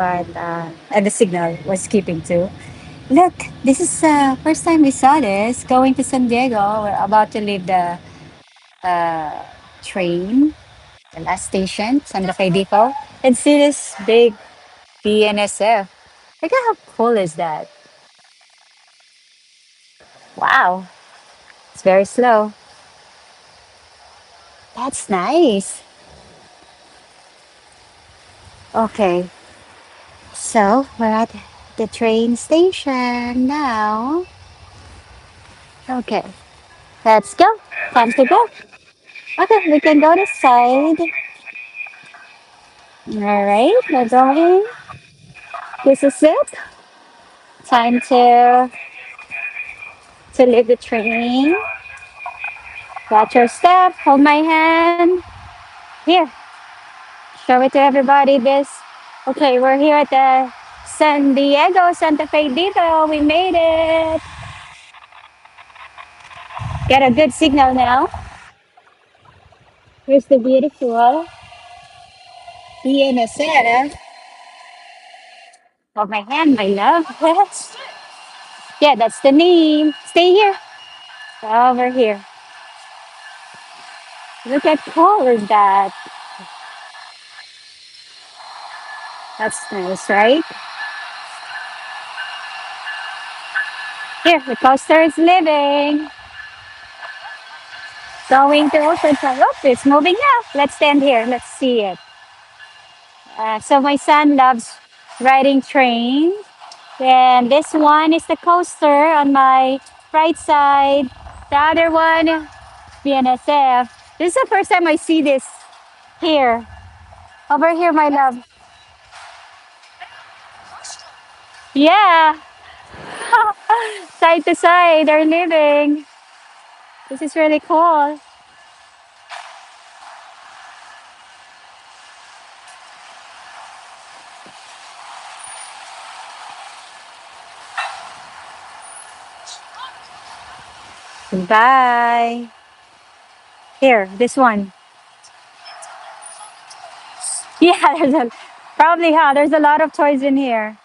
but and the signal was keeping too. Look, this is first time we saw this. Going to San Diego, we're about to leave the uh, train, the last station, Santa Fe Depot, and see this big BNSF. Look at how cool is that? Wow, it's very slow. That's nice. Okay, so we're at the train station now. Okay, let's go. Time to go. Okay, we can go this side. All right, we're going. This is it. Time to leave the train. Watch your step. Hold my hand. Here, show it to everybody. This. Okay, we're here at the San Diego Santa Fe Depot. We made it. Get a good signal now. Here's the beautiful Pianacera. Hold my hand, my love. Yeah, that's the name. Stay here. Over here. Look at cool is that. That's nice, right? Here, the coaster is living. Going to open. Oh, it's moving now. Let's stand here. Let's see it. So my son loves riding trains. And this one is the coaster on my right side. The other one, BNSF. This is the first time I see this here. Over here, my love. Yeah, side to side, they're living. This is really cool. Bye. Here, this one. Yeah, probably, huh? There's a lot of toys in here.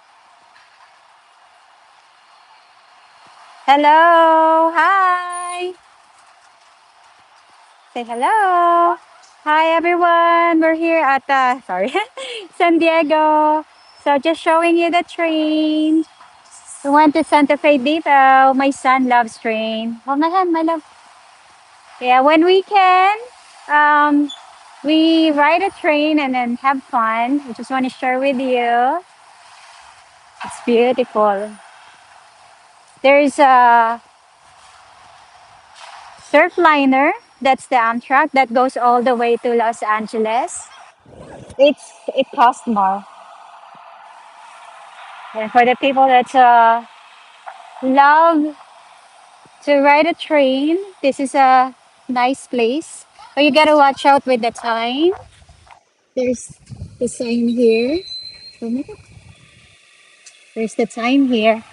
Hello. Hi. Say hello. Hi, everyone. We're here at, sorry, San Diego. So just showing you the train. We went to Santa Fe Depot. My son loves train. Hold my hand, my love. Yeah, when we can, um, we ride a train and then have fun. I just want to share with you. It's beautiful. There's a surfliner. That's the Amtrak that goes all the way to Los Angeles. It costs more. And for the people that love to ride a train, this is a nice place. But you gotta watch out with the time. There's the sign here. Oh my God. There's the time here.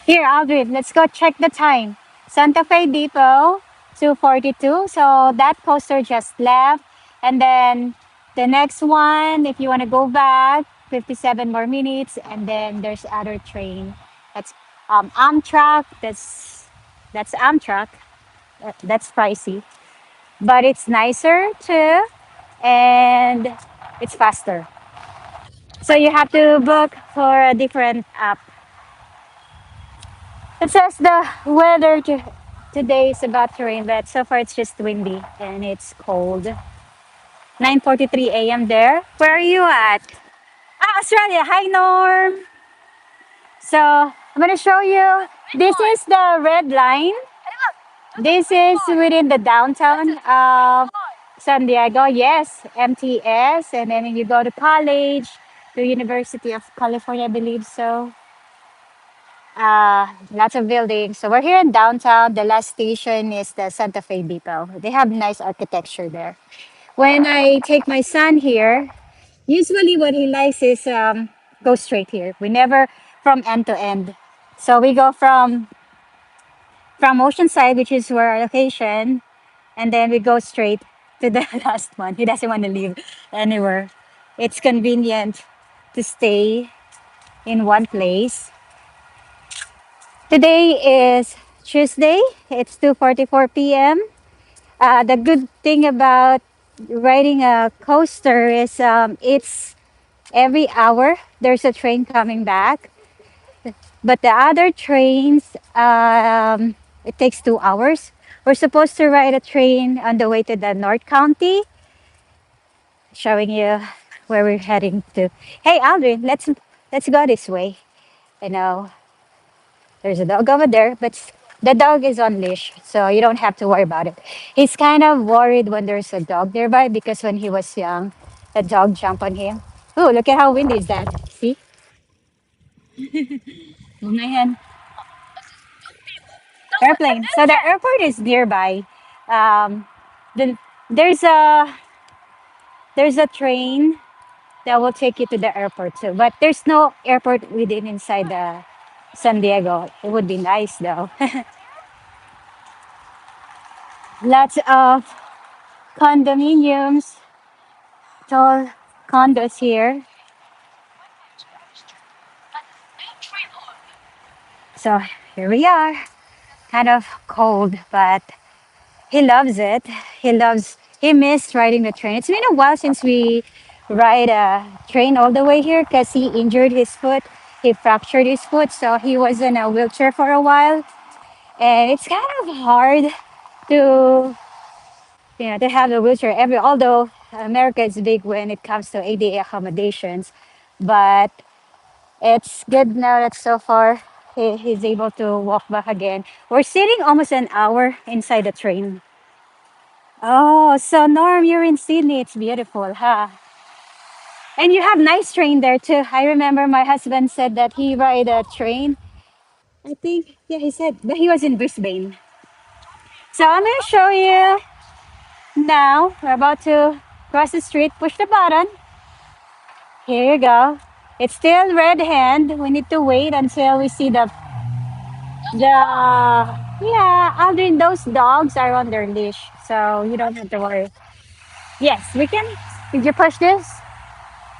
Here, Aldrin, let's go check the time. Santa Fe Depot, 2:42. So that coaster just left. And then the next one, if you want to go back, 57 more minutes. And then there's other train. That's Amtrak. That's Amtrak. That's pricey. But it's nicer too. And it's faster. So you have to book for a different app. It says the weather today is about to rain, but so far it's just windy and it's cold. 9:43 a.m. there. Where are you at? Ah, Australia. Hi, Norm. So I'm gonna show you. This is the red line. This is within the downtown of San Diego. Yes, MTS, and then you go to college, to University of California, I believe so. Lots of buildings. So we're here in downtown. The last station is the Santa Fe Depot. They have nice architecture there. When I take my son here, usually what he likes is go straight here. We never from end to end. So we go from Oceanside, which is where our location, and then we go straight to the last one. He doesn't want to leave anywhere. It's convenient to stay. in one place. Today is Tuesday. It's 2:44 p.m. The good thing about riding a coaster is it's every hour there's a train coming back. But the other trains, it takes 2 hours. We're supposed to ride a train on the way to the North County, showing you where we're heading to. Hey, Aldrin, let's go this way. I know there's a dog over there, but the dog is on leash, so you don't have to worry about it. He's kind of worried when there's a dog nearby because when he was young, the dog jumped on him. Oh, look at how windy is that. See? Oh my hand. Airplane. So the airport is nearby. Um, the, there's a train that will take you to the airport too, but there's no airport within inside the San Diego. It would be nice though. Lots of condominiums, tall condos here. So here we are. Kind of cold, but he loves it. He missed riding the train. It's been a while since we ride a train all the way here because he injured his foot. He fractured his foot, so he was in a wheelchair for a while. And it's kind of hard to to have a wheelchair although America is big when it comes to ADA accommodations, but it's good now that so far he's able to walk back again. We're sitting almost an hour inside the train. Oh, so Norm, you're in Sydney. It's beautiful, huh? And you have nice train there too. I remember my husband said that he ride a train. I think, yeah, he said, but he was in Brisbane. So I'm gonna show you now. We're about to cross the street. Push the button. Here you go. It's still red hand. We need to wait until we see the yeah. Aldrin, those dogs are on their leash, so you don't have to worry. Yes, we can. Did you push this?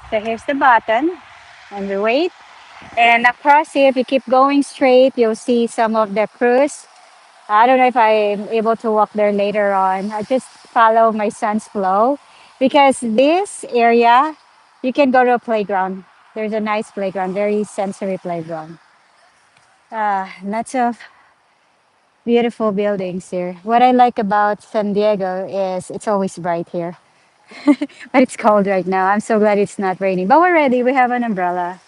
So here's the button, and we wait. And across here, if you keep going straight, you'll see some of the crews. I don't know if I'm able to walk there later on. I just follow my son's flow because this area, you can go to a playground. There's a nice playground, very sensory playground. Lots of beautiful buildings here. What I like about San Diego is it's always bright here, but it's cold right now. I'm so glad it's not raining, but we're ready. We have an umbrella.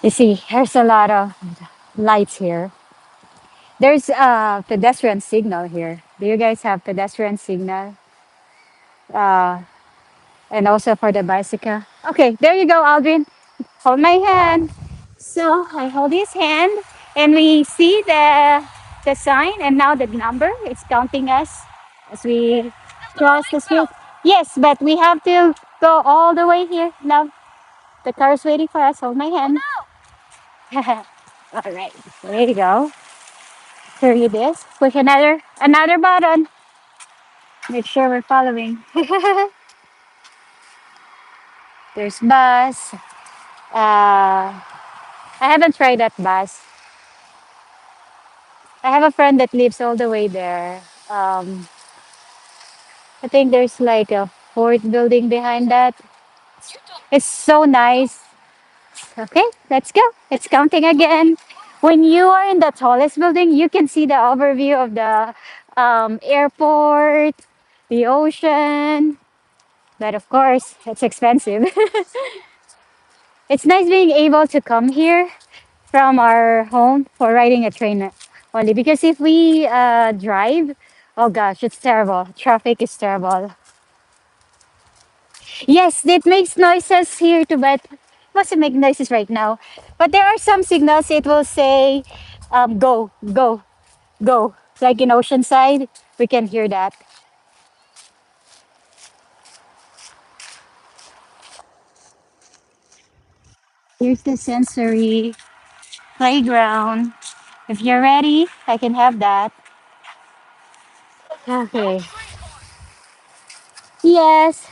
You see, there's a lot of lights here. There's a pedestrian signal here. Do you guys have pedestrian signal? Uh, and also for the bicycle. Okay, there you go, Aldrin. Hold my hand. So I hold his hand, and we see the sign, and now the number is counting us as we cross the street. Yes, but we have to go all the way here. Now the car is waiting for us. Hold my hand. All right, there you go. Here it is. Push another button. Make sure we're following. There's bus. I haven't tried that bus. I have a friend that lives all the way there. I think there's like a fourth building behind that. It's so nice. Okay, let's go. It's counting again. When you are in the tallest building, you can see the overview of the airport, the ocean. But of course, it's expensive. It's nice being able to come here from our home for riding a train only because if we drive, oh gosh, it's terrible. Traffic is terrible. Yes, it makes noises here too, but it mustn't make noises right now. But there are some signals it will say, go, go, go. Like in Oceanside, we can hear that. Here's the sensory playground. If you're ready, I can have that. Okay. Yes.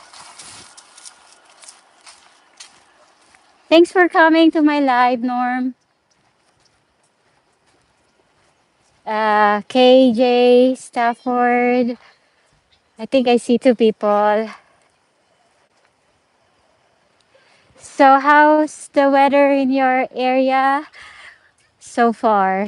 Thanks for coming to my live, Norm. KJ, Stafford. I think I see two people. So, how's the weather in your area so far?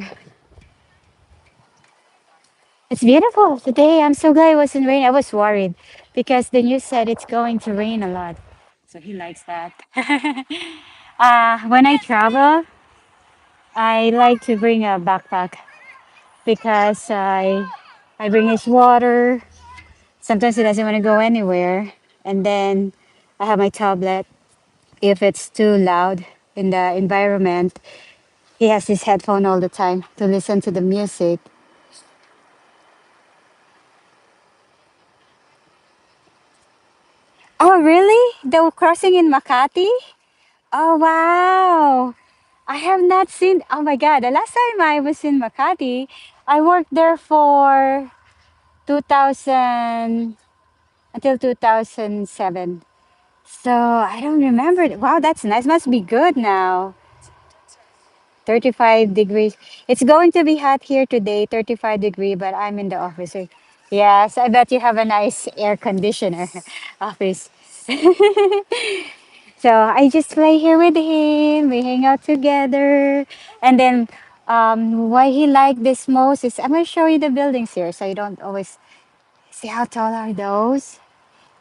It's beautiful today. I'm so glad it wasn't rain. I was worried because the news said it's going to rain a lot. So he likes that. When I travel, I like to bring a backpack because I bring his water. Sometimes he doesn't want to go anywhere, and then I have my tablet. If it's too loud in the environment, he has his headphone all the time to listen to the music. Oh, really? The crossing in Makati? Oh, wow. I have not seen. Oh my God. The last time I was in Makati, I worked there for 2000 until 2007. So I don't remember. Wow, that's nice. Must be good now. 35 degrees. It's going to be hot here today, 35-degree, but I'm in the office. Yes, I bet you have a nice air conditioner office. So I just play here with him. We hang out together. And then why he liked this most is I'm going to show you the buildings here so you don't always see how tall are those.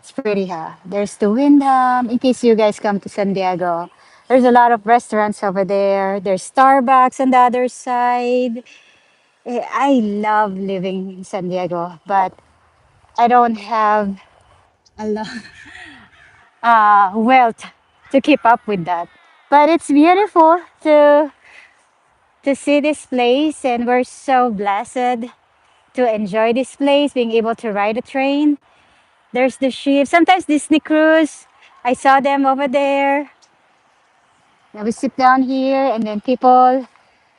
It's pretty, huh? There's the Windham. In case you guys come to San Diego, there's a lot of restaurants over there. There's Starbucks on the other side. I love living in San Diego, but I don't have a lot wealth to keep up with that. But it's beautiful to see this place, and we're so blessed to enjoy this place, being able to ride a train. There's the ship. Sometimes Disney cruise. I saw them over there. Now we sit down here, and then people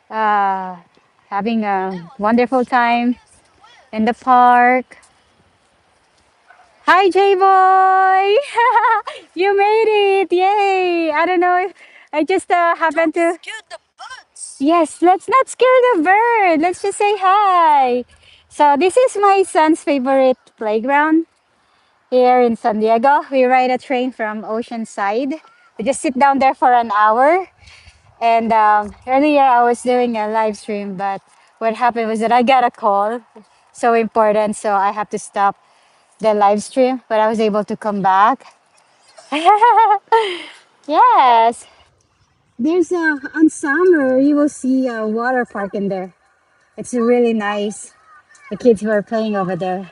uh, having a wonderful time in the park. Hi, J Boy! You made it! Yay! I don't know if I just happened to. Yes, let's not scare the bird. Let's just say hi. So this is my son's favorite playground here in San Diego. We ride a train from Oceanside. We just sit down there for an hour. And earlier I was doing a live stream, but what happened was that I got a call, so important, so I have to stop the live stream. But I was able to come back. Yes, there's a on summer you will see a water park in there. It's really nice. The kids were playing over there.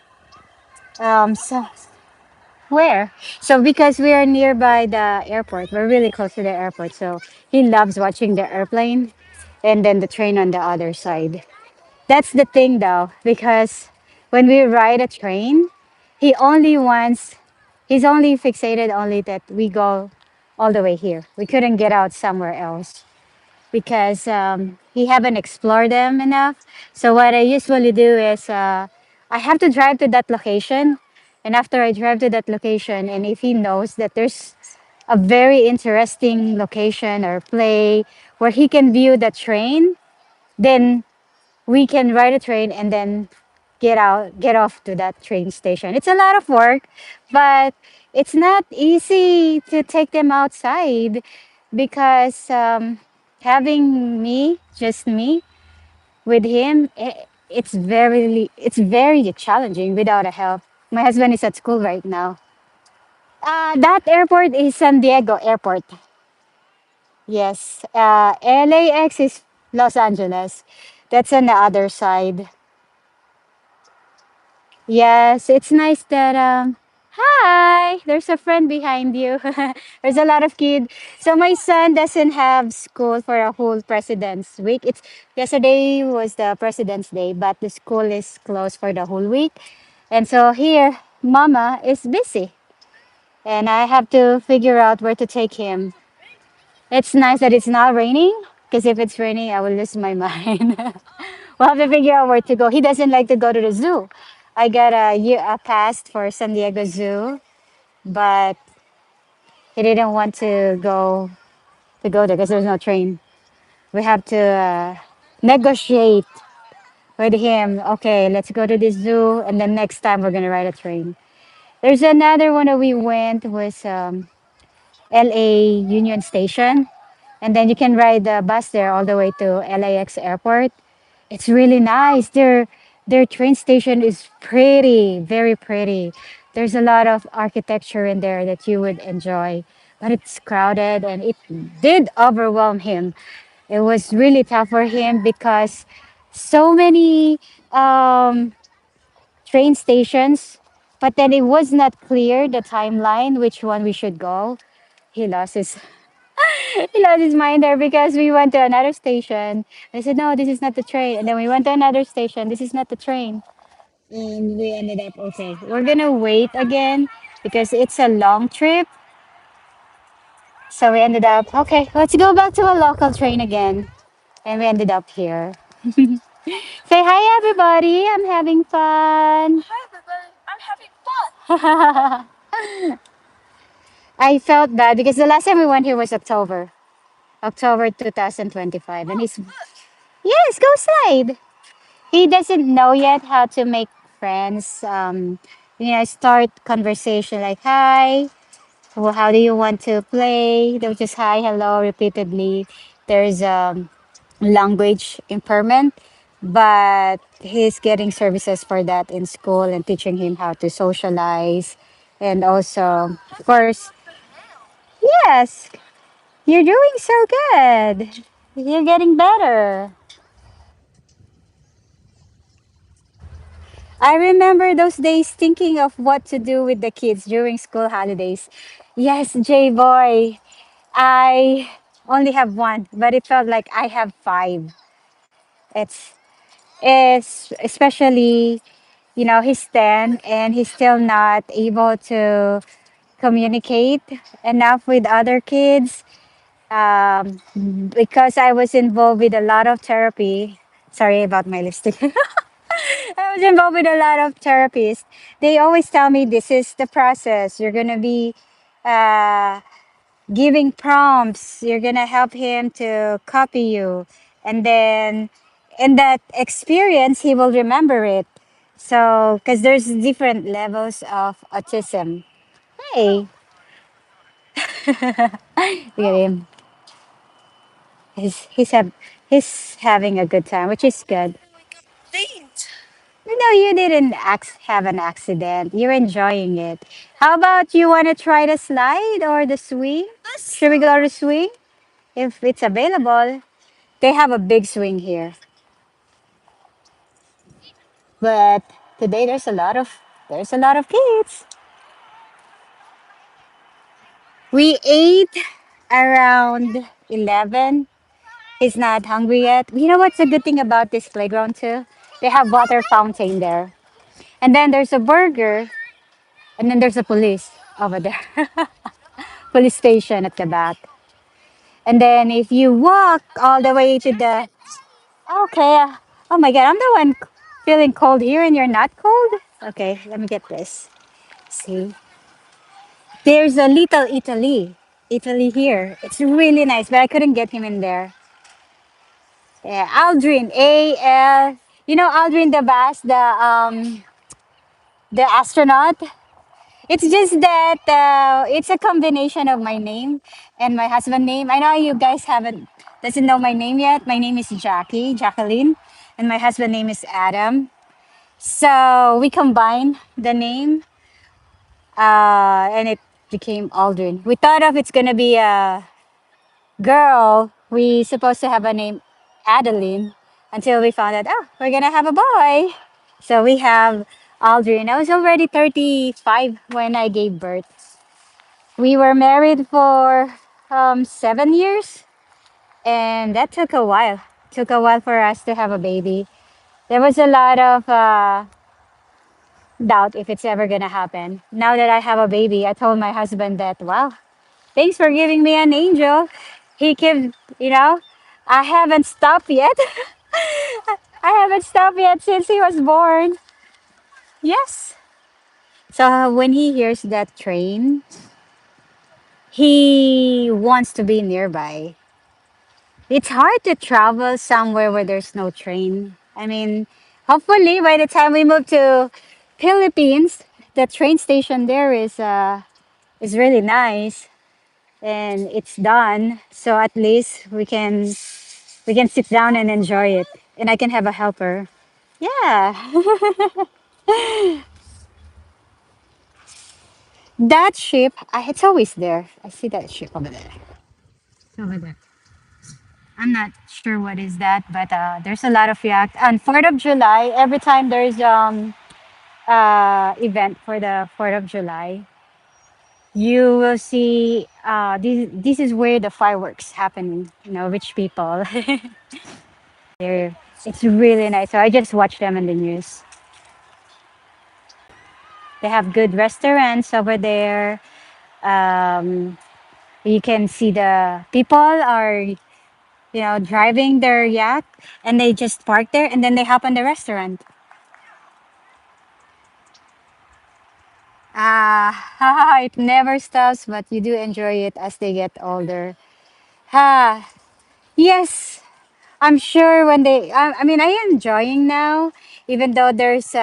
So where? So because we are nearby the airport, we're really close to the airport. So he loves watching the airplane and then the train on the other side. That's the thing though, because when we ride a train, he only wants, he's only fixated only that we go all the way here. We couldn't get out somewhere else because he haven't explored them enough. So what I usually do is I have to drive to that location, and after I drive to that location, and if he knows that there's a very interesting location or play where he can view the train, then we can ride a train and then get off to that train station. It's a lot of work, but it's not easy to take them outside because having me, just me, with him, it's very challenging without a help. My husband is at school right now. That airport is San Diego Airport. Yes. LAX is Los Angeles. That's on the other side. Yes, it's nice that hi, there's a friend behind you. There's a lot of kids. So my son doesn't have school for a whole President's Week. It's yesterday was the President's Day, but the school is closed for the whole week. And so here, Mama is busy, and I have to figure out where to take him. It's nice that it's not raining, because if it's raining, I will lose my mind. We'll have to figure out where to go. He doesn't like to go to the zoo. I got a pass for San Diego Zoo, but he didn't want to go to go there because there's no train. We have to negotiate with him. Okay, let's go to the zoo, and then next time we're gonna ride a train. There's another one that we went was LA Union Station, and then you can ride the bus there all the way to LAX airport. It's really nice. Their train station is pretty, very pretty. There's a lot of architecture in there that you would enjoy, but it's crowded and it did overwhelm him. It was really tough for him because so many um, train stations, but then it was not clear the timeline which one we should go. He lost his he lost his mind there because we went to another station. I said, no, this is not the train. And then we went to another station. This is not the train. And we ended up, okay, we're going to wait again because it's a long trip. So we ended up, okay, let's go back to a local train again. And we ended up here. Say hi, everybody. I'm having fun. Hi, everybody. I'm having fun. I felt bad because the last time we went here was October 2025. And he's, yes, go slide. He doesn't know yet how to make friends. Start conversation like, hi, well, how do you want to play? They'll just hi, hello, repeatedly. There's language impairment, but he's getting services for that in school and teaching him how to socialize. And also, of course, yes, you're doing so good. You're getting better. I remember those days thinking of what to do with the kids during school holidays. Yes, J boy, I only have one, but it felt like I have five. It's it's especially, he's 10 and he's still not able to communicate enough with other kids. Um, because I was involved with a lot of therapy. Sorry about my lipstick. I was involved with a lot of therapists. They always tell me this is the process. You're gonna be uh, giving prompts. You're gonna help him to copy you, and then in that experience, he will remember it. So, because there's different levels of autism. Hey, look at him. He's having a good time, which is good. No, you didn't have an accident. You're enjoying it. How about you want to try the slide or the swing? Should we go to swing? If it's available. They have a big swing here. But today there's a lot of kids. We ate around 11. He's not hungry yet. You know what's a good thing about this playground too? They have water fountain there. And then there's a burger and then there's a police over there. Police station at the back. And then if you walk all the way to the okay, oh my god, I'm the one feeling cold here and you're not cold. Okay, let me get this. See, there's a little Italy here. It's really nice, but I couldn't get him in there. Yeah, Aldrin, A L. You know Aldrin the Bass, the astronaut. It's just that it's a combination of my name and my husband's name. I know you guys haven't doesn't know my name yet. My name is Jacqueline, and my husband's name is Adam. So we combine the name, and it became Aldrin. We thought of it's gonna be a girl. We supposed to have a name Adeline until we found out. Oh, we're gonna have a boy. So we have Aldrin. I was already 35 when I gave birth. We were married for 7 years, and that took a while. Took a while for us to have a baby. There was a lot of doubt if it's ever gonna happen. Now that I have a baby, I told my husband that, wow, thanks for giving me an angel. He kept, I haven't stopped yet. I haven't stopped yet since he was born. Yes. So when he hears that train, he wants to be nearby. It's hard to travel somewhere where there's no train. I mean, hopefully by the time we move to Philippines, the train station there is really nice and it's done. So at least we can sit down and enjoy it, and I can have a helper. Yeah, that ship, it's always there. I see that ship over there. Over there. I'm not sure what is that, but there's a lot of yacht. And 4th of July, every time there's event for the 4th of July, you will see this is where the fireworks happen. You know, rich people. They're, it's really nice. So I just watch them in the news. They have good restaurants over there. Um, you can see the people are, driving their yacht and they just park there and then they hop on the restaurant. It never stops, but you do enjoy it as they get older. Ah, yes, I'm sure when I mean, I am enjoying now, even though there's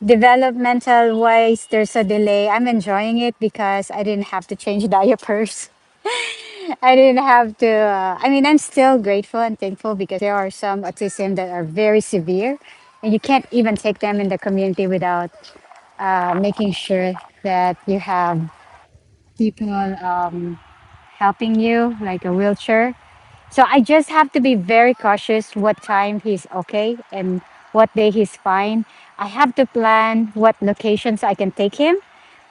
developmental wise, there's a delay. I'm enjoying it because I didn't have to change diapers. I didn't have to. I mean, I'm still grateful and thankful because there are some autism that are very severe, and you can't even take them in the community without making sure that you have people helping you, like a wheelchair. So I just have to be very cautious what time he's okay and what day he's fine. I have to plan what locations I can take him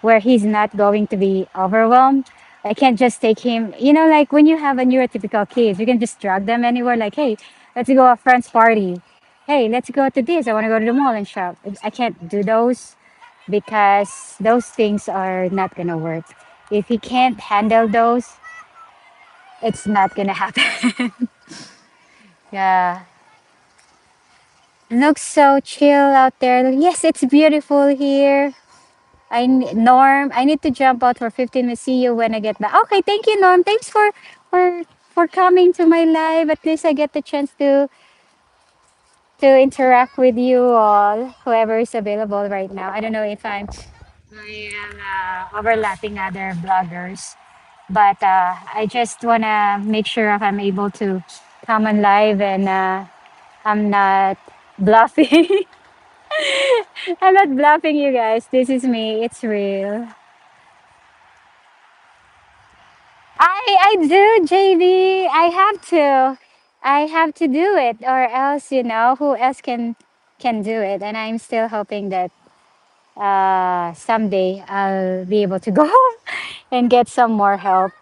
where he's not going to be overwhelmed. I can't just take him, like when you have a neurotypical kids, you can just drag them anywhere, like, hey, let's go to a friend's party. Hey, let's go to this. I want to go to the mall and shop. I can't do those because those things are not going to work. If he can't handle those, it's not going to happen. Yeah. Looks so chill out there. Yes, it's beautiful here. Norm, I need to jump out for 15 minutes. See you when I get back. Okay, thank you, Norm. Thanks for for coming to my live. At least I get the chance to interact with you all, whoever is available right now. I don't know if I am overlapping other bloggers, but I just wanna make sure if I'm able to come on live and I'm not bluffing. I'm not bluffing you guys. This is me. It's real. I do, JB. I have to. I have to do it, or else who else can do it? And I'm still hoping that someday I'll be able to go home and get some more help.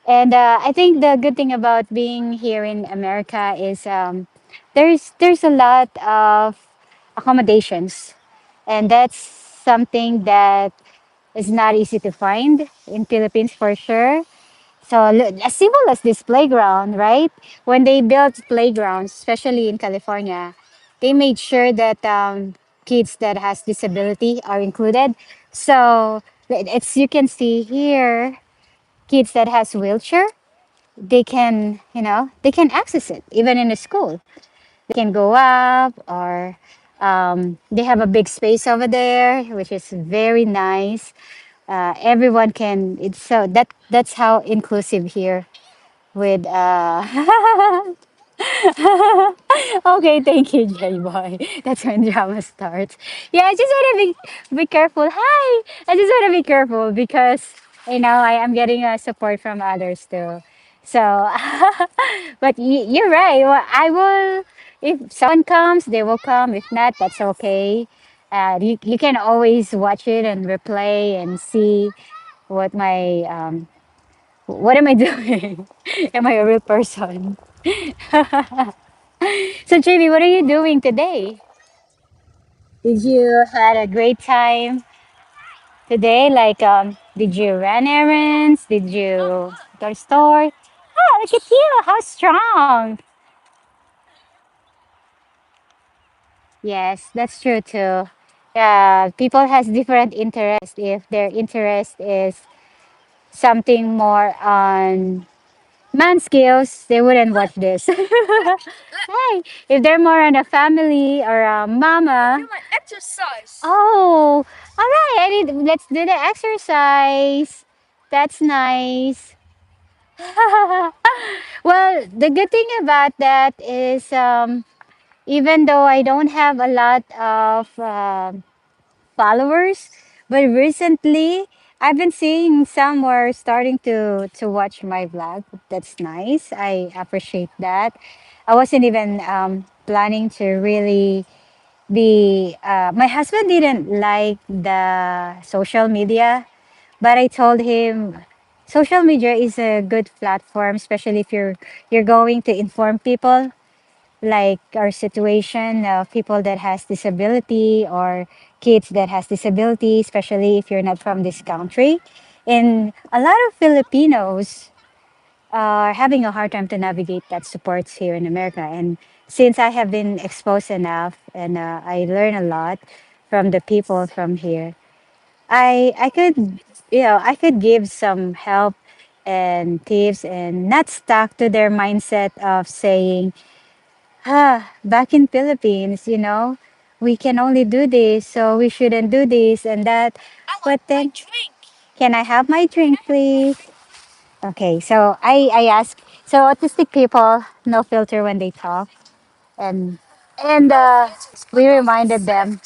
And I think the good thing about being here in America is there's a lot of accommodations, and that's something that is not easy to find in Philippines for sure. So as simple as this playground, right? When they built playgrounds, especially in California, they made sure that kids that has disability are included. So it's you can see here, kids that has wheelchair, they can access it even in the school. They can go up or they have a big space over there, which is very nice. Everyone can. It's so that's how inclusive here with okay, thank you, J Boy. That's when drama starts. Yeah, I just want to be careful. Hi, I just want to be careful because I am getting support from others too. So, but you're right. Well, I will. If someone comes, they will come. If not, that's okay. You can always watch it and replay and see what my what am I doing? Am I a real person? So, Jamie, what are you doing today? Did you had a great time today? Like, did you run errands? Did you go to the store? Oh, look at you! How strong! Yes, that's true too. Yeah, people has different interest. If their interest is something more on man skills, they wouldn't watch this. Hey, if they're more on a family or a mama. Oh, all right. Let's do the exercise. That's nice. Well, the good thing about that is, even though I don't have a lot of followers, but recently I've been seeing some were starting to watch my vlog. That's nice. I appreciate that. I wasn't even planning to really be. My husband didn't like the social media, but I told him social media is a good platform, especially if you're going to inform people like our situation of people that has disability or kids that has disability, especially if you're not from this country. And a lot of Filipinos are having a hard time to navigate that supports here in America. And since I have been exposed enough and I learn a lot from the people from here, I could, I could give some help and tips and not stuck to their mindset of saying, back in Philippines, we can only do this, so we shouldn't do this and that. But then, can I have my drink, please? Okay, so I ask, so autistic people, no filter when they talk, and and we reminded them,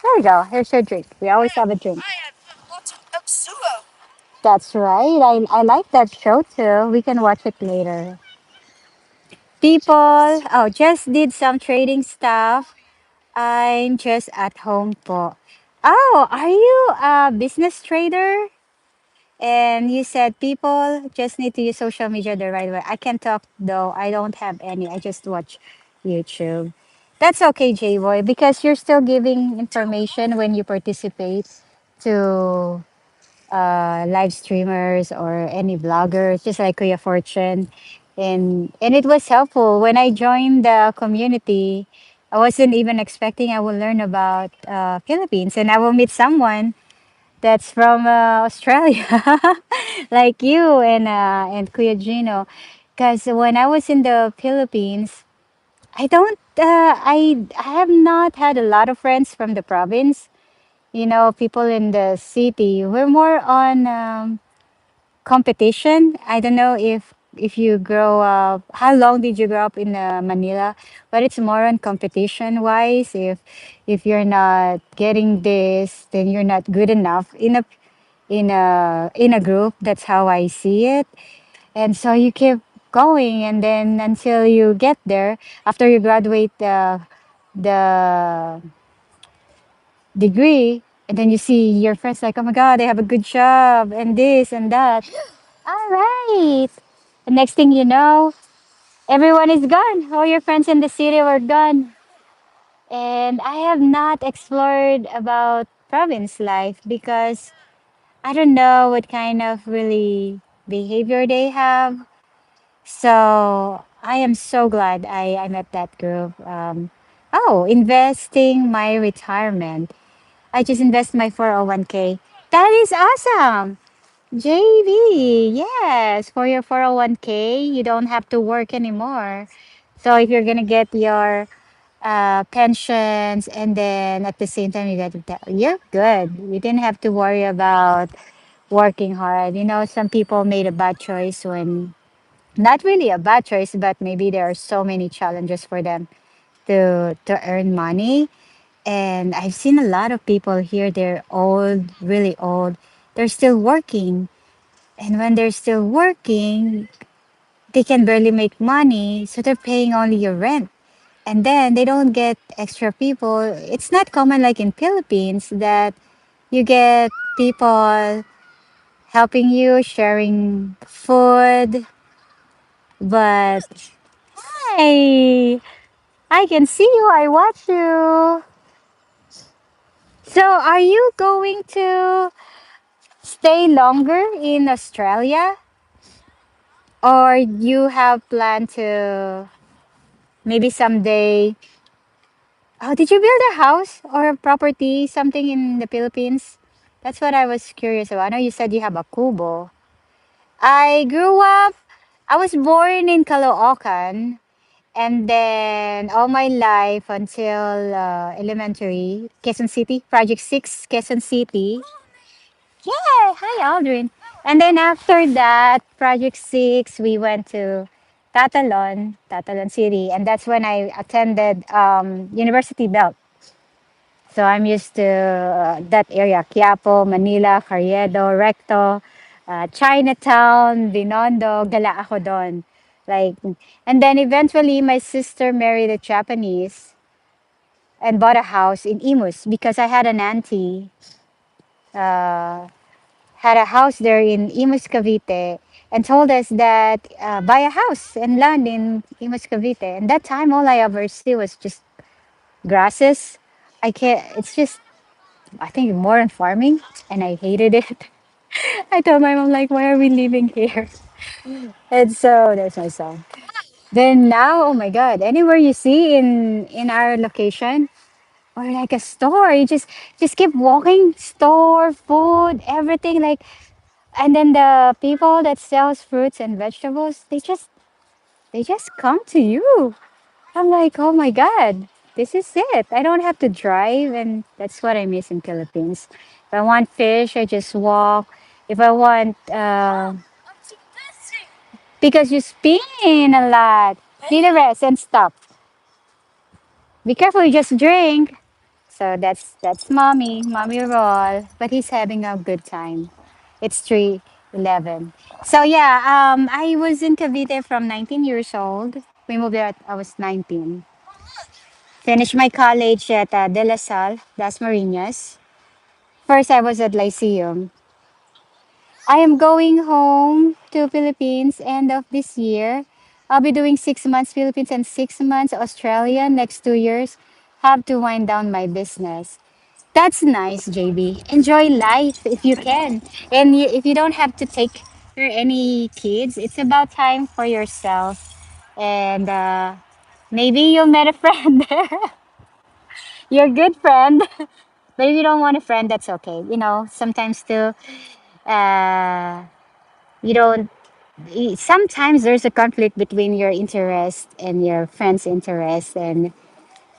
there you go, here's your drink. We always have a drink. That's right. I like that show too. We can watch it later. People, oh, just did some trading stuff. I'm just at home po. Oh, are you a business trader? And you said people just need to use social media the right way. I can talk though. I don't have any. I just watch YouTube. That's okay, J-Boy, because you're still giving information when you participate to live streamers or any vloggers, just like Kuya Fortune. And it was helpful. When I joined the community, I wasn't even expecting I will learn about Philippines and I will meet someone that's from Australia, like you and Kuya Gino. Because when I was in the Philippines, I don't, I have not had a lot of friends from the province. People in the city. We're more on competition. I don't know if you grow up. How long did you grow up in Manila? But it's more on competition wise. If you're not getting this, then you're not good enough in a group. That's how I see it. And so you keep going, and then until you get there, after you graduate the degree, and then you see your friends like, oh my god, they have a good job and this and that. All right. The next thing you know, everyone is gone. All your friends in the city were gone. And I have not explored about province life because I don't know what kind of really behavior they have. So I am so glad I met that group. Investing my retirement. I just invest my 401k. That is awesome. JV, yes, for your 401k, you don't have to work anymore. So if you're gonna get your pensions and then at the same time you get that, you're good. You didn't have to worry about working hard. Some people made a bad choice when not really a bad choice, but maybe there are so many challenges for them to earn money. And I've seen a lot of people here, they're old, really old. They're still working. And when they're still working, they can barely make money. So they're paying only your rent. And then they don't get extra people. It's not common like in Philippines that you get people helping you, sharing food. But hey, I can see you. I watch you. So are you going to stay longer in Australia? Or you have planned to maybe someday. Oh, did you build a house or a property, something in the Philippines? That's what I was curious about. I know you said you have a kubo. I grew up. I was born in Caloocan, and then all my life until elementary, Quezon City, Project 6, Quezon City. Yeah, hi Aldrin. And then after that, Project 6, we went to Tatalon City, and that's when I attended University Belt. So I'm used to that area, Quiapo, Manila, Carriedo, Recto, Chinatown, Binondo, gala ako doon. Like, and then eventually my sister married a Japanese and bought a house in Imus because I had an auntie uh, had a house there in Imus, Cavite, and told us that buy a house and land in Imus, Cavite. And that time, all I ever see was just grasses. I can't. It's just I think more on farming, and I hated it. I told my mom like, why are we living here? And so there's my song. Then now, oh my God, anywhere you see in our location or like a store, you just keep walking, store, food, everything like. And then the people that sells fruits and vegetables, they just come to you. I'm like, oh my God, this is it. I don't have to drive, and that's what I miss in Philippines. If I want fish, I just walk. If I want, because you spin a lot, need a rest and stop. Be careful, you just drink. So that's mommy roll, but he's having a good time. It's 3:11. So yeah, I was in Cavite from 19 years old. We moved there. I was 19. Finished my college at De La Salle, Das Marinas. First, I was at Lyceum. I am going home to Philippines end of this year. I'll be doing 6 months Philippines and 6 months Australia next 2 years. Have to wind down my business. That's nice, JB. Enjoy life if you can. And if you don't have to take care any kids, it's about time for yourself. And maybe you'll met a friend there. You're a good friend. But if you don't want a friend, that's okay. Sometimes still, uh, you don't. Sometimes there's a conflict between your interest and your friend's interest, and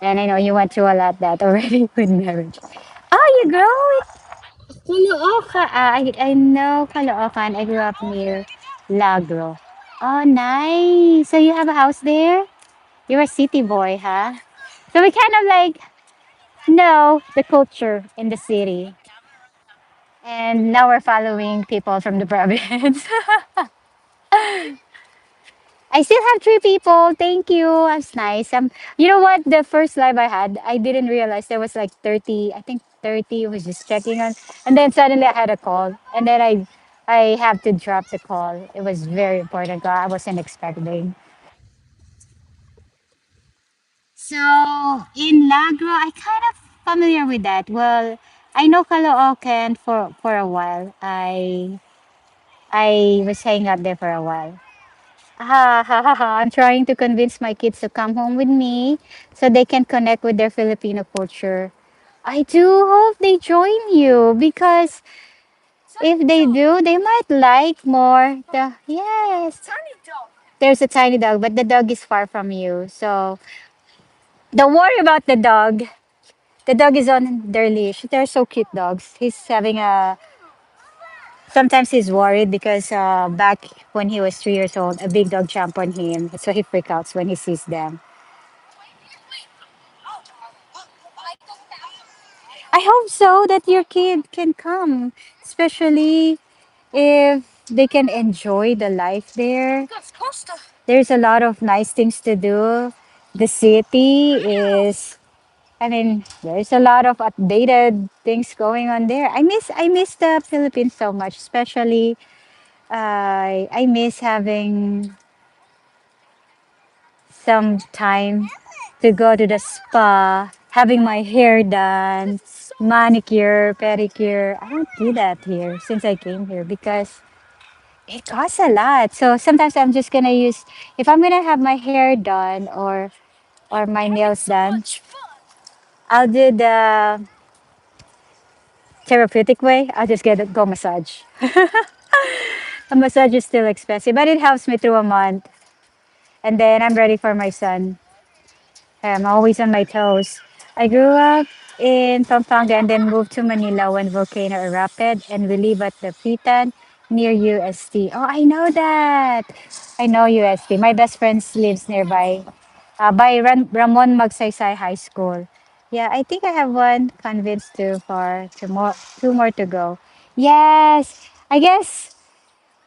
I know you went through a lot that already with marriage. Oh, you grow Caloocan. I know Caloocan. I grew up near Lagro. Oh, nice. So you have a house there? You're a city boy, huh? So we kind of like know the culture in the city. And now we're following people from the province. I still have three people. Thank you. That's nice. You know what? The first live I had, I didn't realize there was like 30. I think 30 was just checking on, and then suddenly I had a call, and then I have to drop the call. It was very important call. I wasn't expecting. So in Lagro, I kind of familiar with that. Well, I know Caloocan for a while. I was hanging out there for a while. Ha, ha, ha, ha. I'm trying to convince my kids to come home with me so they can connect with their Filipino culture. I do hope they join you because if they do, they might like more yes. There's a tiny dog, but the dog is far from you. So don't worry about the dog. The dog is on their leash. They're so cute dogs. He's having a Sometimes he's worried because back when he was 3 years old, a big dog jumped on him. So he freaks out when he sees them. I hope so that your kid can come, especially if they can enjoy the life there. There's a lot of nice things to do. The city is, I mean, there's a lot of updated things going on there. I miss the Philippines so much, especially I miss having some time to go to the spa, having my hair done, manicure, pedicure. I don't do that here since I came here because it costs a lot. So sometimes I'm just gonna use if I'm gonna have my hair done or my nails done, I'll do the therapeutic way. I'll just get a go massage. A massage is still expensive, but it helps me through a month. And then I'm ready for my son. I'm always on my toes. I grew up in Pampanga and then moved to Manila when volcano erupted, and we live at the Pitan near UST. Oh, I know that. I know UST. My best friend lives nearby, by Ramon Magsaysay High School. Yeah, I think I have one convinced too far. Two more to go. Yes, I guess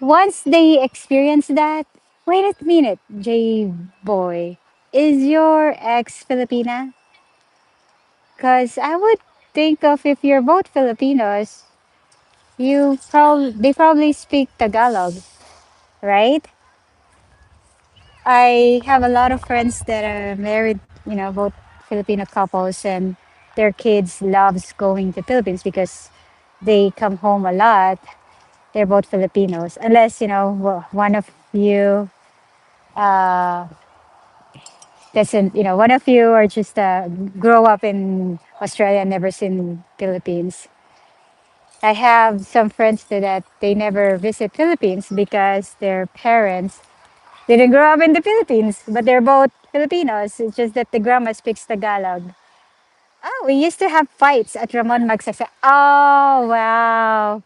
once they experience that. Wait a minute, J boy. Is your ex Filipina? Because I would think of if you're both Filipinos, they probably speak Tagalog, right? I have a lot of friends that are married, both Filipino couples, and their kids loves going to Philippines because they come home a lot. They're both Filipinos, unless one of you doesn't, one of you are just grow up in Australia and never seen Philippines. I have some friends that they never visit Philippines because their parents didn't grow up in the Philippines, but they're both Filipinos. It's just that the grandma speaks Tagalog. Oh, we used to have fights at Ramon Magsaysay. Oh, wow.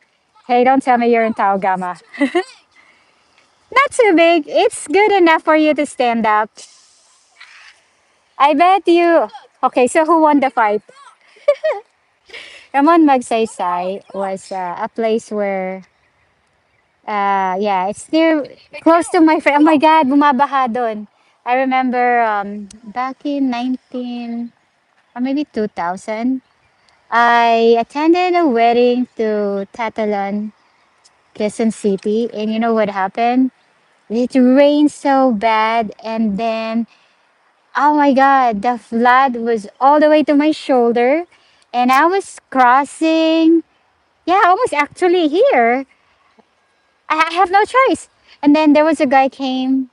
Hey, don't tell me you're in Tao Gama. Not too big. It's good enough for you to stand up. I bet you. Okay, so who won the fight? Ramon Magsaysay was a place where, yeah, it's near, close to my friend. Oh my God, bumabaha doon. I remember back in 19, or maybe 2000, I attended a wedding to Tatalan, Quezon City. And you know what happened? It rained so bad. And then, oh my God, the flood was all the way to my shoulder. And I was crossing. Yeah, I was actually here. I have no choice. And then there was a guy came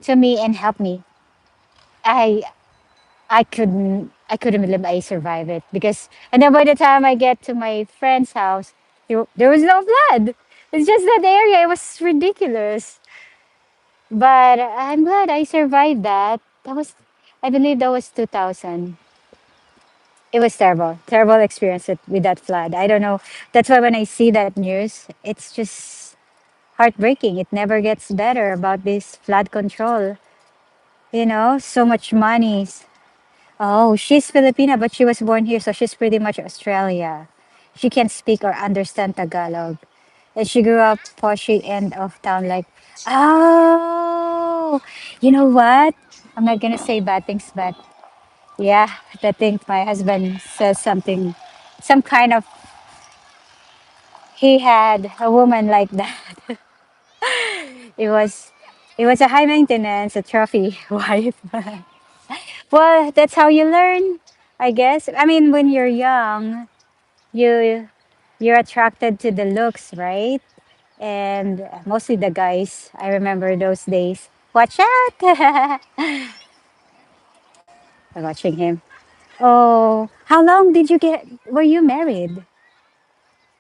to me and helped me. I I couldn't believe I survived it because and then by the time I get to my friend's house, there was no blood. It's just that area. It was ridiculous. But I'm glad I survived that. I believe that was 2000. It was terrible, terrible experience with that flood. I don't know. That's why when I see that news, it's just heartbreaking. It never gets better about this flood control. So much money. Oh, she's Filipina, but she was born here, so she's pretty much Australia. She can't speak or understand Tagalog. And she grew up poshy end of town, like, oh, you know what? I'm not gonna say bad things, but yeah, I think my husband says something, some kind of, he had a woman like that. It was, it was a high maintenance, a trophy wife. Well, that's how you learn, I guess. I mean, when you're young, you you're attracted to the looks, right? And mostly the guys. I remember those days. Watch out! I'm watching him. Oh, how long did you get? Were you married?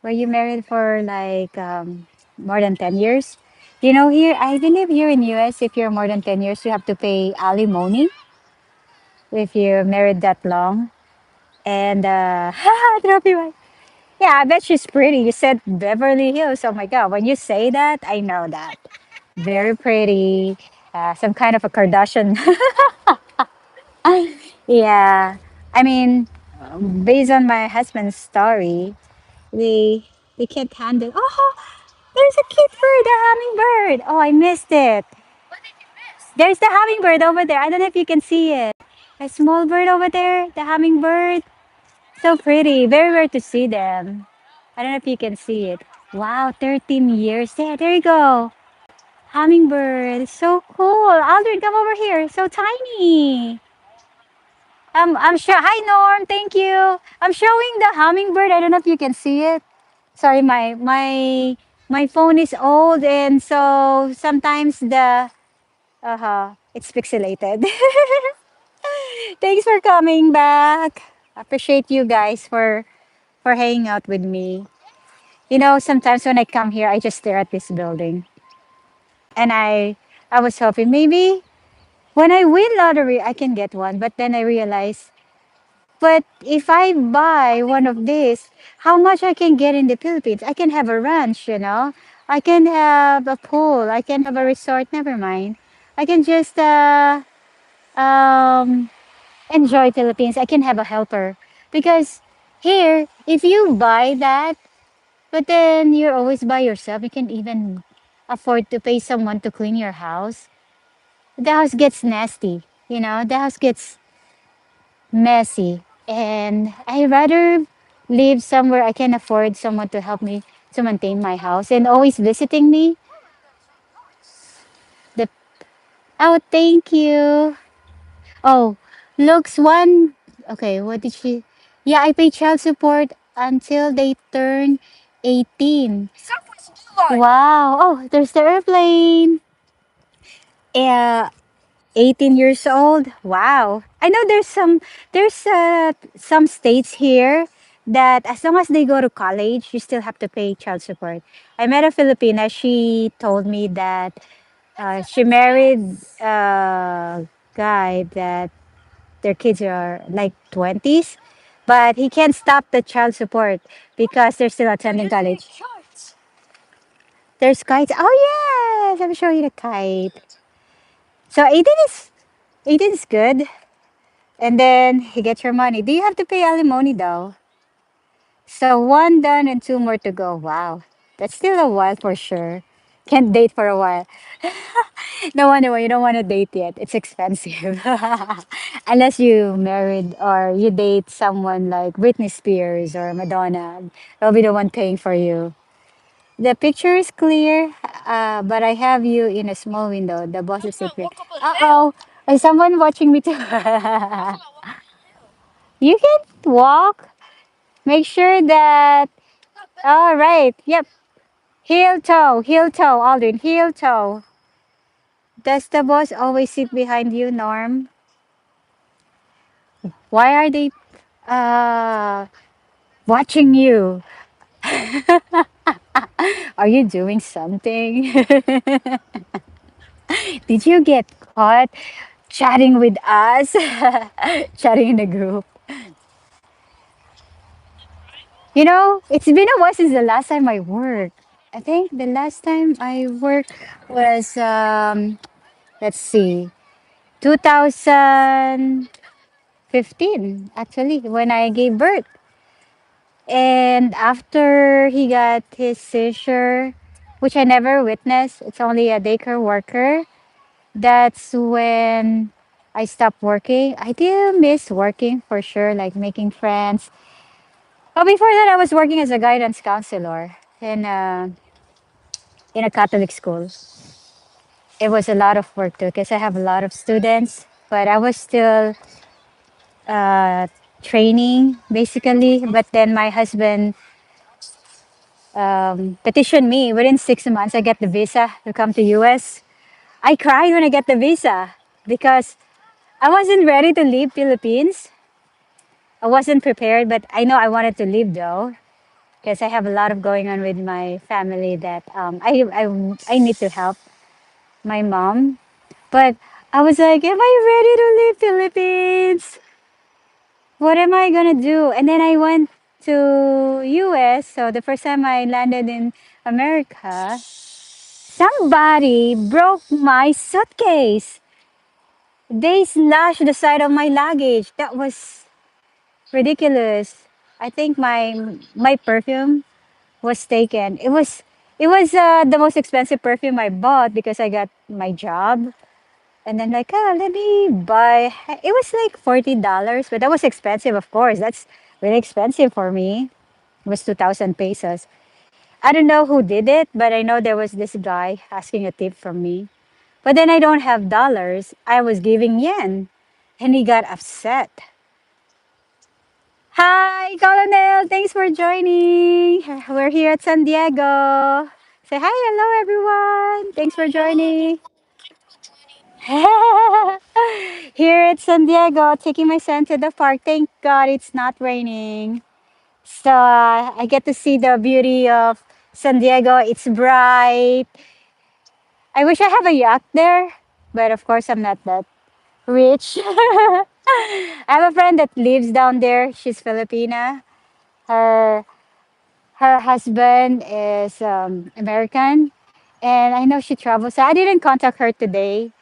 Were you married for like more than 10 years? Here I believe here in US, if you're more than 10 years, you have to pay alimony if you're married that long. And trophy wife. Yeah, I bet she's pretty. You said Beverly Hills. Oh my God. When you say that, I know that. Very pretty. Some kind of a Kardashian. Yeah. I mean, based on my husband's story, they they can't handle. Oh, there's a cute bird, a hummingbird. Oh, I missed it. There's the hummingbird over there. I don't know if you can see it. A small bird over there, the hummingbird. So pretty. Very rare to see them. I don't know if you can see it. Wow, 13 years. There you go. Hummingbird. So cool. Aldrin, come over here. So tiny. I'm sure. Hi, Norm. Thank you. I'm showing the hummingbird. I don't know if you can see it. Sorry, my phone is old, and so sometimes it's pixelated. Thanks for coming back. Appreciate you guys for hanging out with me. You know, sometimes when I come here, I just stare at this building, and I was hoping maybe when I win lottery, I can get one. But then I realized, but if I buy one of these, how much I can get in the Philippines? I can have a ranch, you know. I can have a pool. I can have a resort. Never mind. I can just um, enjoy Philippines. I can have a helper because here, if you buy that, but then you're always by yourself, you can even afford to pay someone to clean your house. The house gets nasty, you know. The house gets messy, and I rather live somewhere I can afford someone to help me to maintain my house and always visiting me. The oh, thank you. Oh, looks one. Okay, what did she? Yeah, I pay child support until they turn 18. Wow. Oh, there's the airplane. Yeah, 18 years old. Wow. I know there's some states here that as long as they go to college, you still have to pay child support. I met a Filipina. She told me that she married a guy that their kids are like 20s, but he can't stop the child support because they're still attending college. There's kites. Oh yes, I'm showing you the kite. So 18 is good. And then you get your money. Do you have to pay alimony though? So one done and two more to go. Wow. That's still a while for sure. Can't date for a while. No wonder why you don't want to date yet. It's expensive. Unless you married or you date someone like Britney Spears or Madonna. They'll be the one paying for you. The picture is clear, but I have you in a small window. The boss is secret. Uh-oh. Is someone watching me too? You can walk. Make sure that. All right. Yep. Heel toe, Aldrin. Heel toe. Does the boss always sit behind you, Norm? Why are they uh watching you? Are you doing something? Did you get caught chatting with us? Chatting in the group. You know, it's been a while since the last time I worked. I think the last time I worked was let's see, 2015 actually when I gave birth. And after he got his seizure, which I never witnessed, it's only a daycare worker. That's when I stopped working. I do miss working for sure, like making friends. But before that, I was working as a guidance counselor in a Catholic school. It was a lot of work too because I have a lot of students, but I was still uh, training basically. But then my husband petitioned me within 6 months. I get the visa to come to US. I cried when I get the visa because I wasn't ready to leave Philippines. I wasn't prepared, but I know I wanted to leave though because I have a lot of going on with my family that I need to help my mom. But I was like, am I ready to leave Philippines? What am I gonna do? And then I went to US. So the first time I landed in America, somebody broke my suitcase. They slashed the side of my luggage. That was ridiculous. I think my perfume was taken. It was the most expensive perfume I bought because I got my job. And then like, oh, let me buy. It was like $40, but that was expensive, of course. That's really expensive for me. It was 2,000 pesos. I don't know who did it, but I know there was this guy asking a tip from me. But then I don't have dollars. I was giving yen, and he got upset. Hi, Colonel. Thanks for joining. We're here at San Diego. Say hi, hello, everyone. Thanks for joining. Here at San Diego, taking my son to the park. Thank God it's not raining. So I get to see the beauty of San Diego. It's bright. I wish I have a yacht there, but of course I'm not that rich. I have a friend that lives down there. She's Filipina. Her her husband is American, and I know she travels. So I didn't contact her today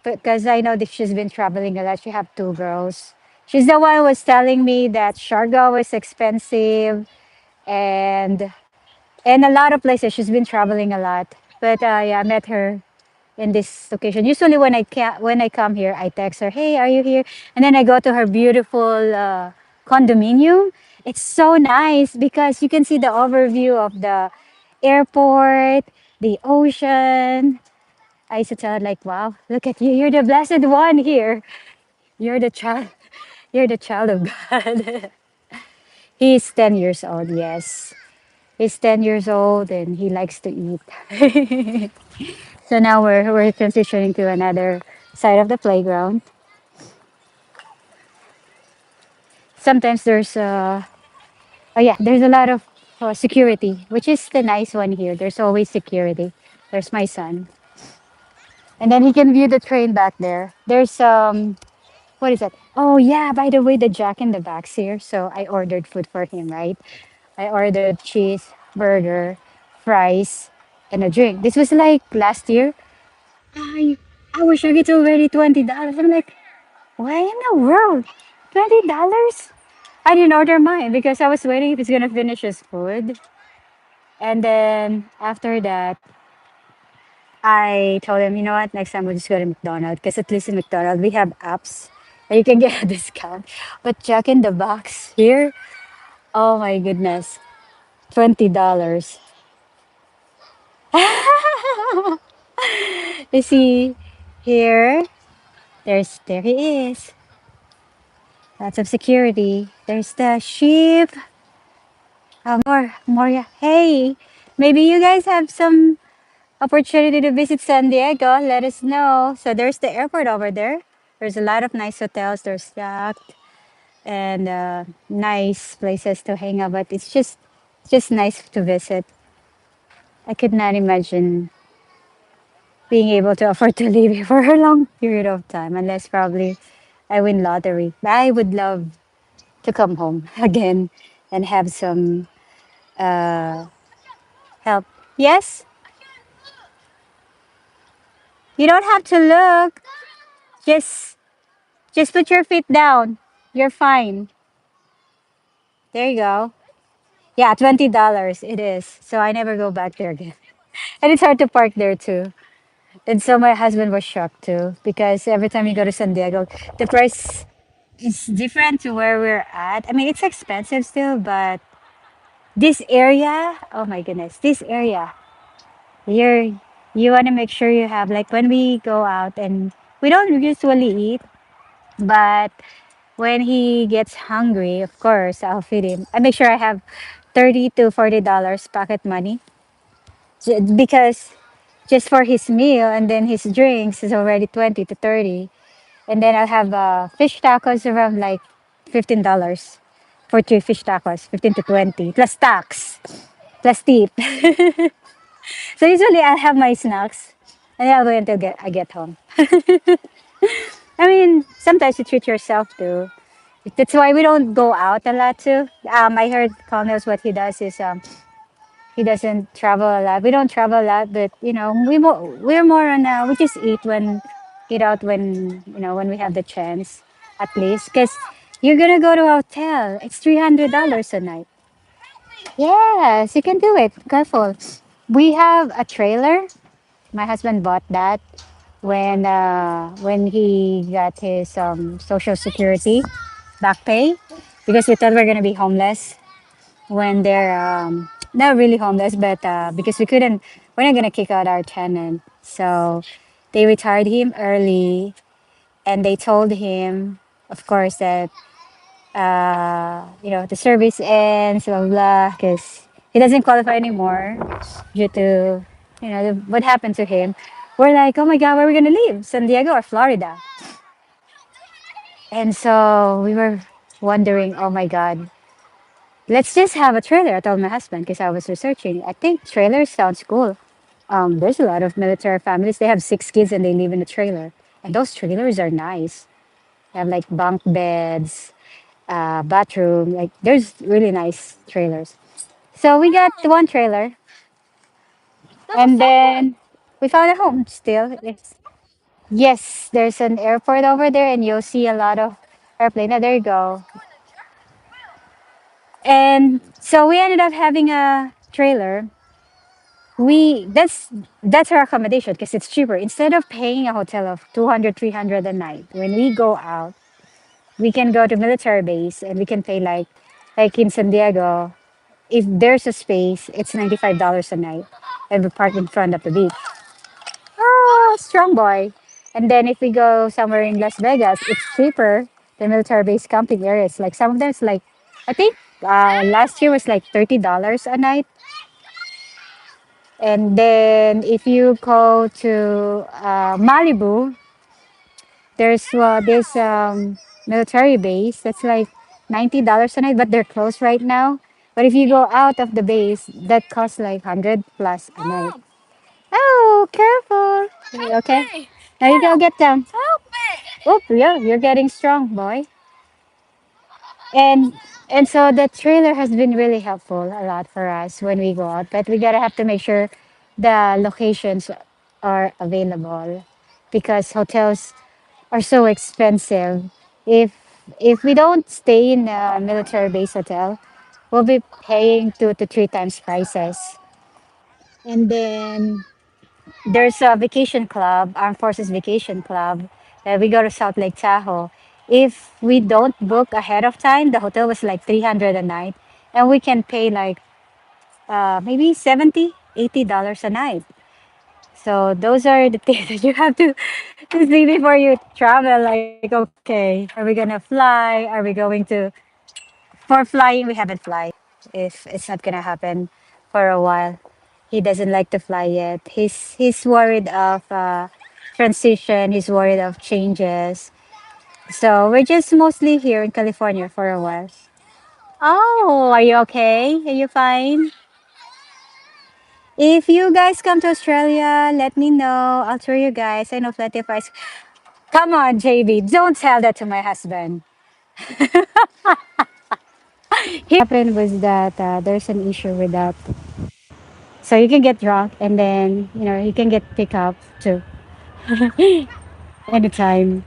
because I know that she's been traveling a lot. She have two girls. She's the one who was telling me that Siargao is expensive and a lot of places. She's been traveling a lot. But yeah, I met her in this location. Usually when I come here, I text her, "Hey, are you here?" And then I go to her beautiful condominium. It's so nice because you can see the overview of the airport, the ocean. I used to tell her like, "Wow, look at you! You're the blessed one here. You're the child. You're the child of God." He's 10 years old. Yes, he's 10 years old and he likes to eat. So now we're transitioning to another side of the playground. Sometimes there's oh yeah, there's a lot of security, which is the nice one here. There's always security. There's my son, and then he can view the train back there. There's what is that? Oh yeah, by the way, the Jack in the Box here. So I ordered food for him, right? I ordered cheese, burger, fries, and a drink. This was like last year. I I wish I get already $20. I'm like, why in the world? $20? I didn't order mine because I was waiting if he's gonna finish his food. And then after that, I told him, you know what, next time we'll just go to McDonald's because at least in McDonald's we have apps and you can get a discount. But Jack in the Box here, oh my goodness, $20. You see here, there he is. Lots of security. There's the sheep. More, yeah. Hey, maybe you guys have some opportunity to visit San Diego. Let us know. So there's the airport over there. There's a lot of nice hotels. There's yacht and nice places to hang out. But it's just nice to visit. I could not imagine being able to afford to live here for a long period of time, unless probably I win lottery. But I would love to come home again and have some uh, help. Yes, you don't have to look. Just just put your feet down. You're fine. There you go. Yeah, $20 it is. So I never go back there again. And it's hard to park there too. And so my husband was shocked too because every time you go to San Diego, the price is different to where we're at. I mean, it's expensive still, but this area, oh my goodness, this area, you're you want to make sure you have like when we go out and we don't usually eat, but when he gets hungry, of course, I'll feed him. I make sure I have $30 to $40 pocket money because just for his meal and then his drinks is already 20 to 30. And then I'll have fish tacos around like $15 for two fish tacos, 15 to 20 plus tax, plus tip. So usually I'll have my snacks and I'll wait until I get home. I mean, sometimes you treat yourself too. That's why we don't go out a lot too. I heard Colonel's what he does is he doesn't travel a lot. We don't travel a lot, but you know we're more on we just eat out when when we have the chance at least because you're gonna go to a hotel. It's $300 a night. Yes, you can do it. Careful. We have a trailer. My husband bought that when he got his social security back pay because we thought we are gonna be homeless when they're not really homeless, but because we're not gonna kick out our tenant, so they retired him early, and they told him, of course, that the service ends, blah blah, blah, because he doesn't qualify anymore due to what happened to him. We're like, oh my God, where are we gonna live? San Diego or Florida? And so we were wondering, oh my God, let's just have a trailer. I told my husband because I was researching. I think trailer sounds cool. There's a lot of military families. They have 6 kids and they live in a trailer. And those trailers are nice. They have like bunk beds, bathroom. Like there's really nice trailers. So we got the one trailer, and then we found a home. Still, yes, there's an airport over there, and you'll see a lot of airplane. Oh, there you go. And so we ended up having a trailer. We that's our accommodation because it's cheaper. Instead of paying a hotel of 200, 300 a night, when we go out, we can go to military base and we can pay like in San Diego. If there's a space, it's $95 a night, and we park in front of the beach. Oh, strong boy. And then if we go somewhere in Las Vegas, it's cheaper than military base camping areas. Like some of them, it's like I think last year was like $30 a night. And then if you go to Malibu, there's military base that's like $90 a night, but they're closed right now. But if you go out of the base, that costs like 100 plus a night. Oh, careful! You okay? Now you go get down. Oh, yeah, you're getting strong, boy. And and so the trailer has been really helpful a lot for us when we go out. But we gotta have to make sure the locations are available because hotels are so expensive. If if we don't stay in a military base hotel, we'll be paying 2 to 3 times prices. And then there's a vacation club, Armed Forces Vacation Club, that we go to South Lake Tahoe. If we don't book ahead of time, the hotel was like 300 a night, and we can pay like maybe 70, $80 a night. So those are the things that you have to see before you travel. Like, okay, are we gonna fly? Are we going to? For flying, we haven't fly. If it's not gonna happen for a while, he doesn't like to fly yet. He's worried of transition. He's worried of changes. So we're just mostly here in California for a while. Oh, are you okay? Are you fine? If you guys come to Australia, let me know. I'll tour you guys. I know plenty of ice. Come on, JB. Don't tell that to my husband. What happened was that there's an issue with that. So you can get drunk and then, you can get picked up too anytime.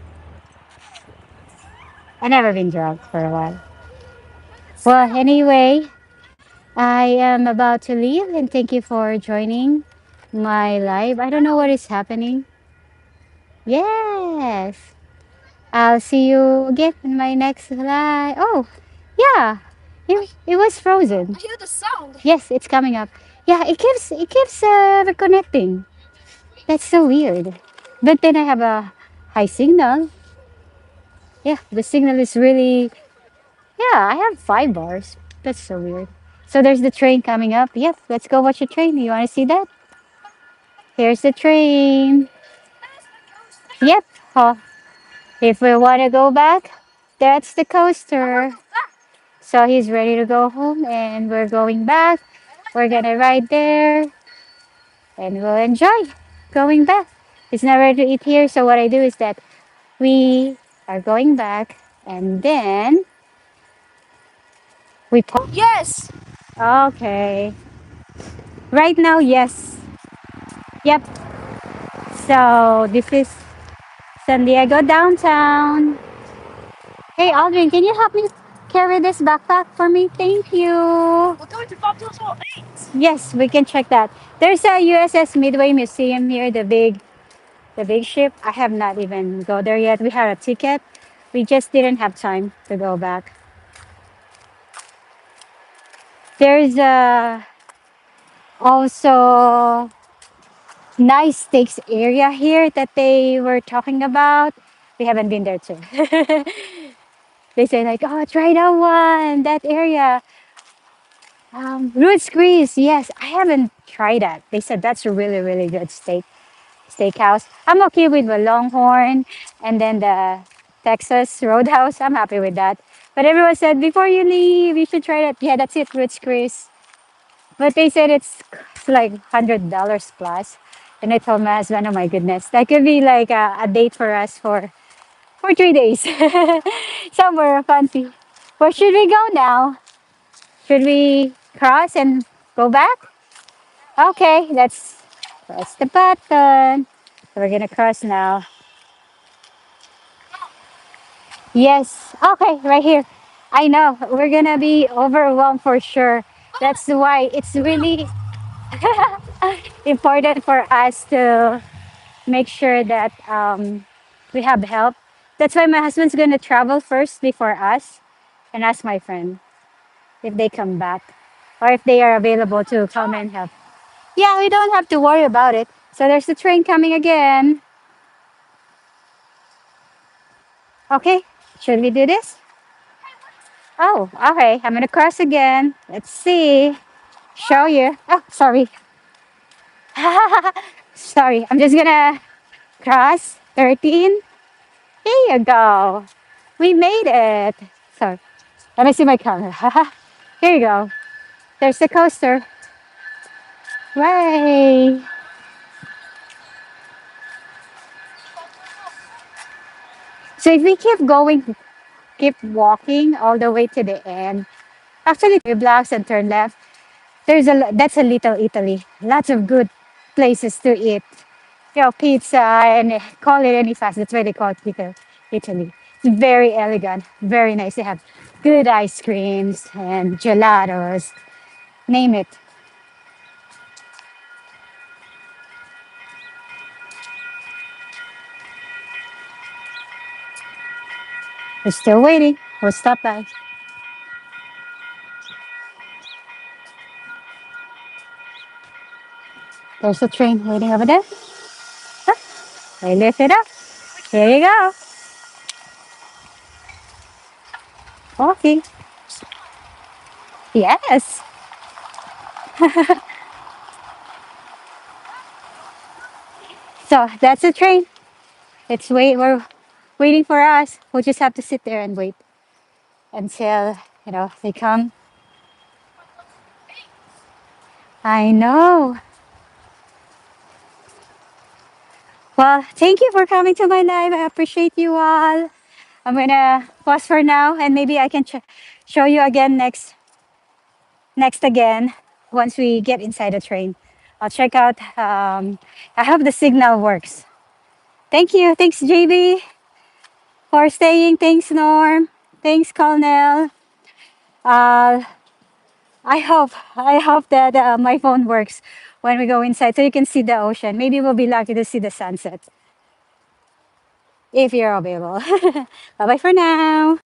I never been drunk for a while. Well, anyway, I am about to leave and thank you for joining my live. I don't know what is happening. Yes. I'll see you again in my next live. Oh, yeah. It was frozen. I hear the sound. Yes, it's coming up. Yeah, it keeps reconnecting. That's so weird. But then I have a high signal. Yeah, the signal is really. Yeah, I have 5 bars. That's so weird. So there's the train coming up. Yep, let's go watch the train. You want to see that? Here's the train. Yep. Oh, if we want to go back, that's the coaster. So he's ready to go home, and we're going back. We're gonna ride there, and we'll enjoy going back. He's not ready to eat here, so what I do is that we are going back, and then we. Yes. Okay. Right now, yes. Yep. So this is San Diego downtown. Hey, Aldrin, can you help me carry this backpack for me? Thank you. We're going to Bob Jones 8. Yes, we can check that. There's a USS Midway Museum here, the big ship. I have not even go there yet. We had a ticket. We just didn't have time to go back. There's also nice steaks area here that they were talking about. We haven't been there too. They say like, oh, try that one, that area. Roots Grease, yes, I haven't tried that. They said that's a really, really good steakhouse. I'm okay with the Longhorn and then the Texas Roadhouse. I'm happy with that. But everyone said before you leave, you should try that. Yeah, that's it, Roots Chris. But they said it's like $100 plus. And I told my husband, oh my goodness, that could be like a date for us for 3 days. Somewhere fancy. Where should we go now? Should we cross and go back? Okay, let's press the button. So we're gonna cross now. Yes. Okay, right here. I know. We're gonna be overwhelmed for sure. That's why it's really important for us to make sure that we have help. That's why my husband's gonna travel first before us and ask my friend if they come back or if they are available to come and help. Yeah, we don't have to worry about it. So there's the train coming again. Okay, should we do this? Oh, okay. I'm gonna cross again. Let's see. Show you. Oh, sorry. Sorry. I'm just gonna cross 13. Here you go. We made it. Sorry. Let me see my camera. Here you go. There's the coaster. Way. So if we keep going, keep walking all the way to the end, actually, we blocks and turn left. That's a little Italy. Lots of good places to eat. You know, pizza and call it any fast. That's why they call it Italy. It's very elegant, very nice. They have good ice creams and gelatos, name it. We're still waiting. We'll stop by. There's a train waiting over there. Huh, they lift it up. Here you go. Walking. Yes. So that's the train. We're waiting for us. We'll just have to sit there and wait until they come. I know. Well, thank you for coming to my live. I appreciate you all. I'm gonna pause for now, and maybe I can show you again next again once we get inside the train. I'll check out. I hope the signal works. Thank you. Thanks, JB, for staying. Thanks, Norm. Thanks, Colonel. Uh, I hope that my phone works when we go inside, so you can see the ocean. Maybe we'll be lucky to see the sunset if you're available. Bye bye for now.